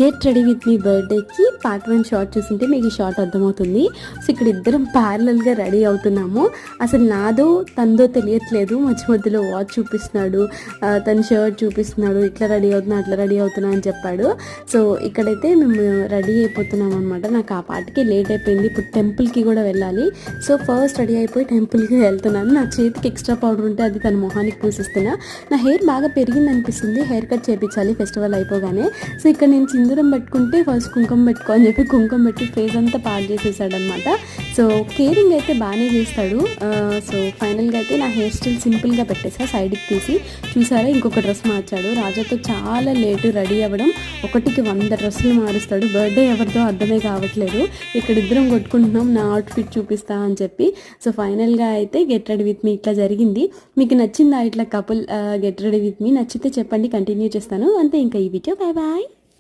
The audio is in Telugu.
గెట్ రెడీ విత్ మీ బర్త్డేకి పార్ట్ 1 షార్ట్ చూస్తుంటే మీకు ఈ షార్ట్ అర్థమవుతుంది. సో ఇక్కడ ఇద్దరం ప్యారలల్గా రెడీ అవుతున్నాము. అసలు నాదో తనదో తెలియట్లేదు. మధ్య మధ్యలో వాచ్ చూపిస్తున్నాడు, తన షర్ట్ చూపిస్తున్నాడు, ఇట్లా రెడీ అవుతున్నా అట్లా రెడీ అవుతున్నా అని చెప్పాడు. సో ఇక్కడైతే మేము రెడీ అయిపోతున్నాం అనమాట. నాకు ఆ పాటికి లేట్ అయిపోయింది. ఇప్పుడు టెంపుల్కి కూడా వెళ్ళాలి. సో ఫస్ట్ రెడీ అయిపోయి టెంపుల్కి వెళ్తున్నాను. నా చేతికి ఎక్స్ట్రా పౌడర్ ఉంటే అది తన మొహానికి పూసిస్తున్నా. నా హెయిర్ బాగా పెరిగింది అనిపిస్తుంది. హెయిర్ కట్ చేయించాలి ఫెస్టివల్ అయిపోగానే. సో ఇక్కడ నేను సింధూరం పెట్టుకుంటే ఫస్ట్ కుంకుమ పెట్టుకో అని చెప్పి కుంకుమ పెట్టి ఫేస్ అంతా పాడు చేసేసాడు అనమాట. సో కేరింగ్ అయితే బాగానే చేస్తాడు. సో ఫైనల్గా అయితే నా హెయిర్ స్టైల్ సింపుల్గా పెట్టేసా, సైడ్కి తీసి. చూసారా ఇంకొక డ్రెస్ మార్చాడు. రాజాతో చాలా లేటు రెడీ అవ్వడం. 1కి 100 డ్రెస్సులు మారుస్తాడు. బర్త్డే ఎవరితో అర్థమే కావట్లేదు. ఇక్కడ ఇద్దరం కొట్టుకుంటున్నాం నా అవుట్ఫిట్ చూపిస్తా అని చెప్పి. సో ఫైనల్గా అయితే గెట్ రెడీ విత్ మీ ఇట్లా జరిగింది. మీకు నచ్చిందా ఇట్లా couple get ready with me? నచ్చితే చెప్పండి, కంటిన్యూ చేస్తాను. అంతే ఇంకా ఈ వీడియో. Bye bye.